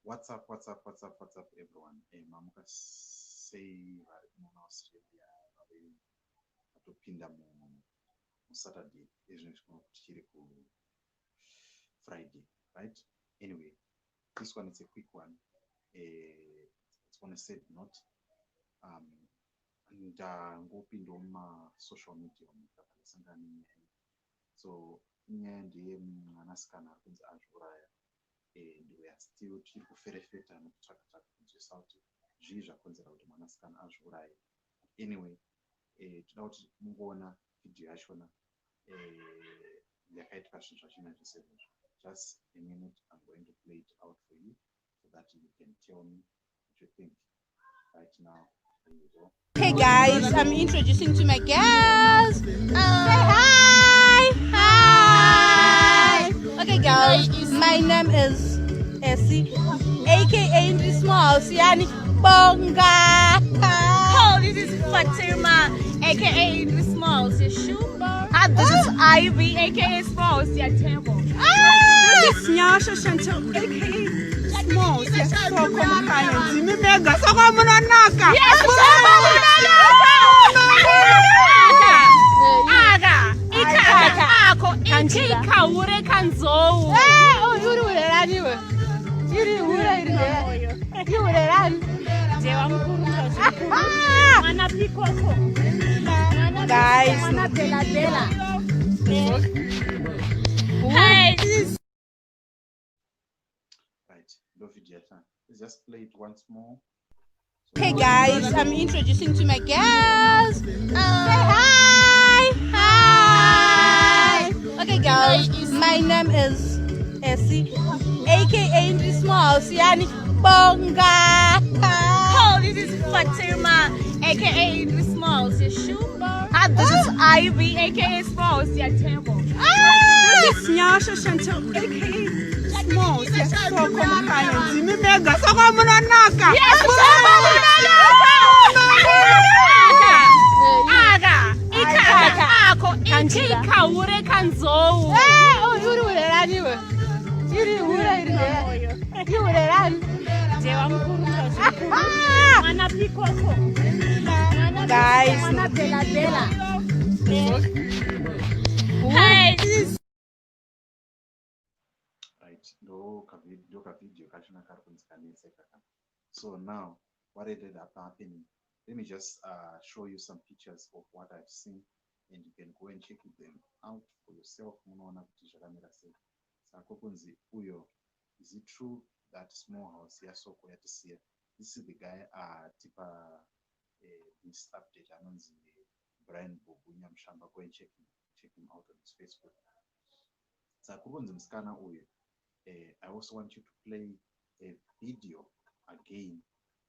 What's up, everyone? Mamuka say muna Australia atopinda mu Saturday izvo tichiri ku Friday, right? Anyway, this one is a quick one. It's on a sad note. Ndangopinda social media mukapesangana so inyaya ndeyemwanasikana ari kunzi azviuraya. And we are still tiri kuferefeta nekutsvaka kunzwisa kuti zvii zvakonzera kuti mwanasikana azviuraye. Anyway, toda kuti mungoona video yachona yakaitika zvinhu zvachina zvese izvozvo. Just a minute, I'm going to play it out for you so that you can tell me what you think. Right now, here you go. Hey guys, I'm introducing to my girls. Say hi! Hi! Okay guys, my name is Essie, aka Indri Small, Siani Bonga. Oh, this is Fatima, aka Indri Small, Shumba. And this is Ivy, aka Small, Temple. This is Nyasha, aka Small, Soko, Mega, Soko, Munanaka. Yes, guys, Right, no video. Let's just play it once more. hey guys, I'm introducing to my girls. Say hi! Hi! Okay guys, my name is Essie, aka Indri Small, Siani Bonga. Oh, this is Fatima, aka Indri Small, Shumba. And this is Ivy, aka Small, Temple. This is Nyasha, aka Small, Soko, Mega, Soko, Munanaka. Yes, guys, Right, no video kachona kari kunzikanetseka. So now, what ended up happening? Let me just show you some pictures of what I've seen, and you can go and check them out for yourself. Munoona kuti zvakamira sei. Saka kunzi uyo, is it true that small house yaSoko yatisiya? This is the guy tipa this update anonzi Brian Bobunya Mshamba. Go and check him out on his Facebook. Saka kunzi musikana uyo. I also want you to play a video again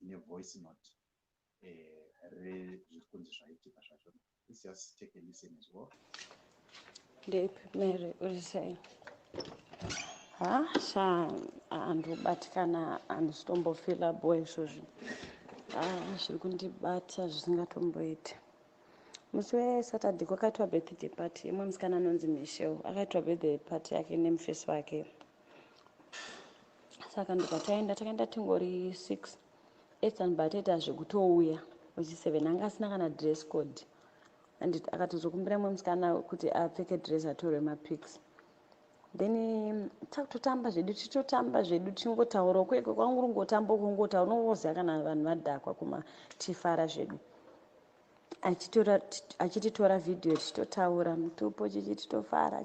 in a voice note. Let's just take a listen as well. Ndipimere urisei andobatikana andisitomboфila boy izvozvo zviri kundibata zvisingatomboiti. Musi weSaturday kwakaitwa birthday party yemwe musikana anonzi Michelle. Akaitwa birthday party yake nemufesi wake. Saka takaenda tingori 6 8 bateta zvekutouya uchi 7 anga asina kana dress code. Akatozokumbira mwe musikana kuti apfeke dress atore mapics. Then takutotamba zvedu tingotaura kweko kwangu ngotamba kungotaura unoziya kana vanhu vadhakwa kuma tifara zvedu. Achititora video tichitotaura mutupo tichitofara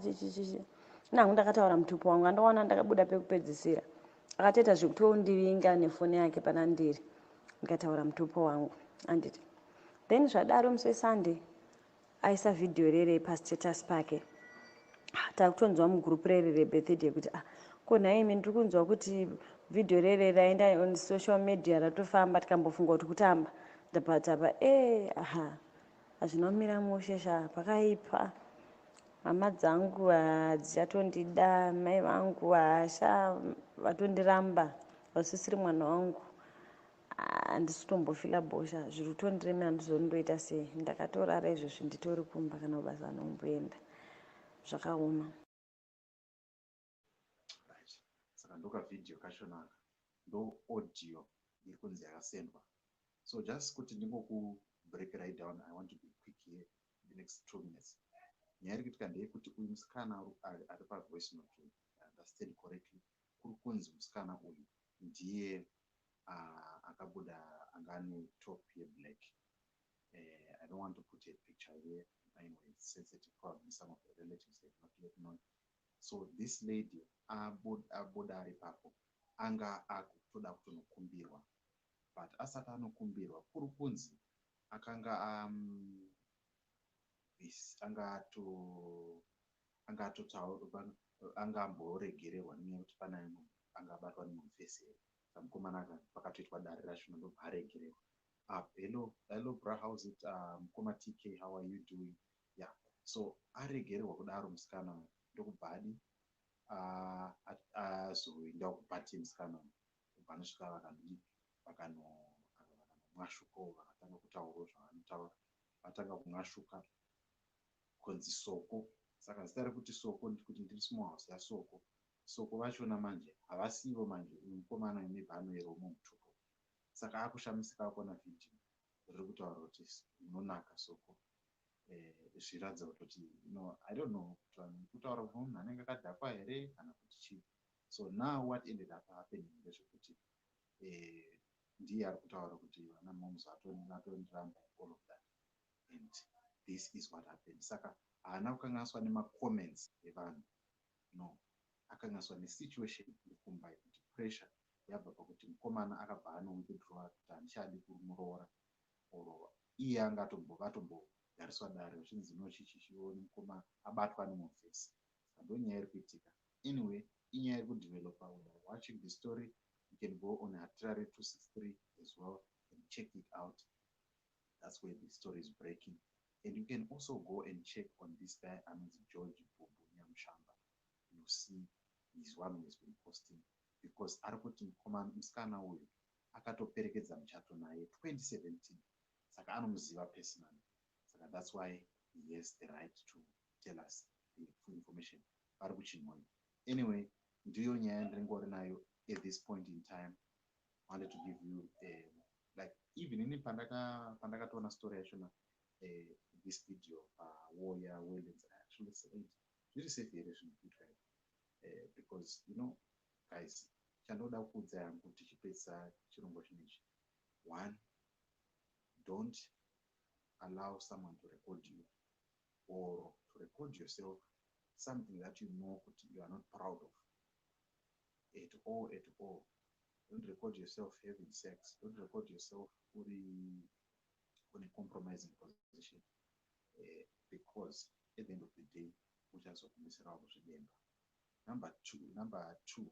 nangu ndakataura mutupo wangu andoona ndakabuda pekupedzisira. Akatoita zvekutondivinga nefoni yake pana ndiri. Ndikataura mutupo wangu anditi. Then zvadaro musi weSunday aisa video rere pastatus pake. Takutonzwa mugroup rere rebirthday kuti kona imi ndiri kunzwa kuti video rere raenda on social media ratofamba tikambofunga kuti kutamba. Ndapatapa azvinomira mushesha pakaipa. Mama dzangu hadzichatondida, mai vangu hasha vatondiramba, vasisiri mwana wangu. Handisitombofila bhosha, zviri kutondiremera ndizondoita sei. Ndakatorara izvozvo nditori kumba kana basa anomboenda. Zvakaoma. Right. Saka ndoka video kachonaka. ndo audio iri kunzi yakasendwa. So just kuti ndingoku break right down, I want to be quick here the next 2 minutes. Nyaya iri kuitika ndeyekuti uyu musikana ari pavoice note, understand correctly, kuri kunzi musikana uyu ndiye akabuda anga ane top yeblack. I don't want to put a picture here. Anyway, it's sensitive. Probably some of the relatives have not yet known. So this lady aboda ari papo anga akutoda kutonokumbirwa, but asati anokumbirwa kuri kunzi akanga angamboregererwa nenyaya yekuti pana angabatwa nemufesi mukomana pakatoitwa dare rachona ndobva aregererwa. Hello bra, how's it? Mukoma TK, how are you doing? Yeah, so aregererwa kudaro musikana ndokubva adi azoendawo kupati musikana kubva anosvika vakanomwashukawo vakatanga kutaurawo zvavanotaura, vatanga kumwashuka kunzi Soko. Saka zita rekuti Soko ndikuti ndiri small house yaSoko. Soko vachona manje havasivo manje, uyu mukomana maybe anoyerawo mutupo. Saka akushamisika kuona vhidhiyo riri kutaura kuti unonaka Soko. Zviratidza kuti I don't know kutaura kuti munhu anenge akadhakwa here kana kuti chii. So now what ended up happening ndezvekuti ndiye ari kutaura kuti vana muzatondiramba all of that, and this is what happened. Saka haana kukanganiswa nemacomments evanhu, no, akanganiswa nesituation iri kumba yekuti pressure yabva pakuti mukomana akabva anowithdrawa kuti handichadi kumuroora, or iye vatombogariswa dare vachinzi chichichioni mukoma abatwa nemufesi. Saka ndo nyaya iri kuitika. Anyway, inyaya iri kudevelopa. When you're watching the story, you can go on Artillery 263 as well and check it out. That's where the story is breaking. And you can also go and check on this guy, George Nyamshamba. You see, he's one who has been posting, because arikuti musikana uyu akatoperekedza muchato naye 2017. Saka anomuziva personally. Saka that's why he has the right to tell us the full information. Anyway, ndiyo nyaya yandiringori nayo at this point in time. I wanted to give you like even in pandakatoona story yachona this video warrior Wellens, I actually said zviri safe here zvinokuitwa, because guys, chandoda kuudza yangu tichipedza chirongwa chinechi, one, don't allow someone to record you or to record yourself something that you know you are not proud of at all. Don't record yourself having sex. Don't record yourself on a compromising position, because at the end of the day, which has number two,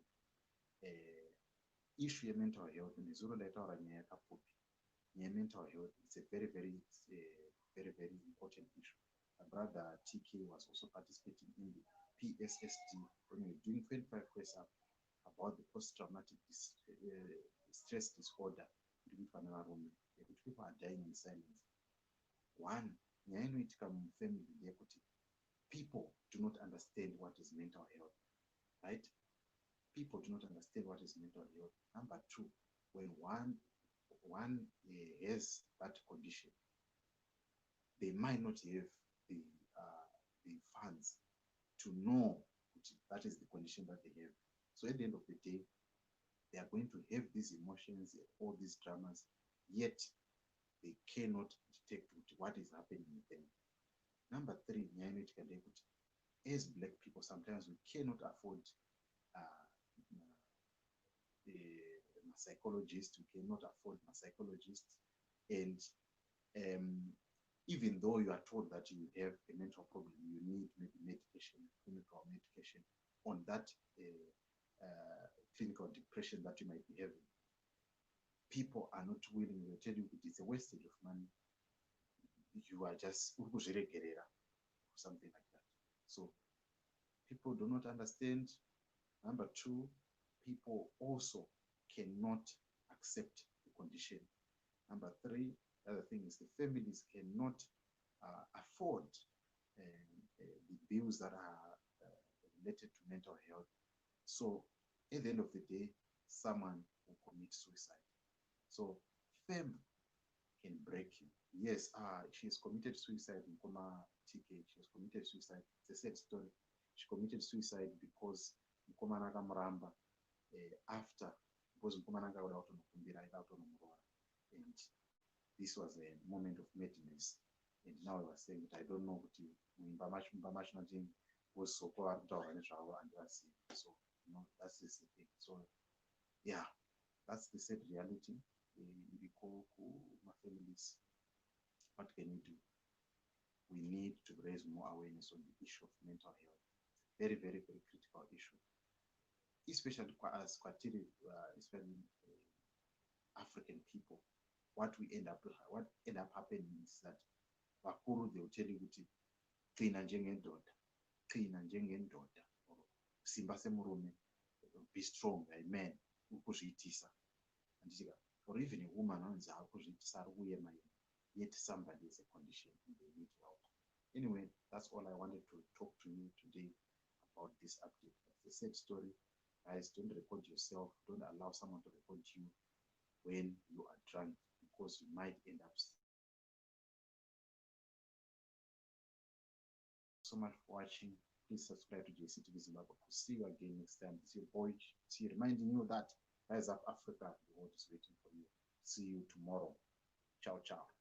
issue of mental health in the mental health, it's a very very important issue. My brother TK was also participating in the PSSD when we were doing 25 questions about the post-traumatic stress disorder. People are dying in silence. One, family, people do not understand what is mental health, right? People do not understand what is mental health. Number two, when one has that condition, they might not have the funds to know that is the condition that they have. So at the end of the day, they are going to have these emotions, all these dramas, yet they cannot detect what is happening with them. Number three, as black people, sometimes we cannot afford a psychologist, we cannot afford a psychologist, and even though you are told that you have a mental problem, you need maybe medication, clinical medication on that clinical depression that you might be having. People are not willing to tell you it's a wastage of money. You are just or something like that. So people do not understand. Number two, people also cannot accept the condition. Number three, the other thing is the families cannot afford the bills that are related to mental health. So at the end of the day, someone who commits suicide. So fame can break you. Yes, she has committed suicide in Koma TK. She has committed suicide. It's a sad story. She committed suicide because Mkomana Muramba after because Mkomana without and this was a moment of madness. And now I was saying that I don't know what you was Soko and so you know that's the thing. So yeah, that's the sad reality. We call my families. What can we do? We need to raise more awareness on the issue of mental health. Very, very, very critical issue, especially for us, especially African people. What end up happening is that Bakuru, they will tell you clean njengendoda, clean njengendoda, or simba semurume, be strong, amen, ukuzviitisa. Or even a woman on yet somebody is a condition and they need help. Anyway, that's all I wanted to talk to you today about this update. It's a sad story. Guys, don't record yourself. Don't allow someone to record you when you are drunk, because you might end up. So much for watching. Please subscribe to JCTV Zimbabwe. We'll see you again next time. It's your boy, see, reminding you that Rise Up Africa, the world is waiting for you. See you tomorrow. Ciao, ciao.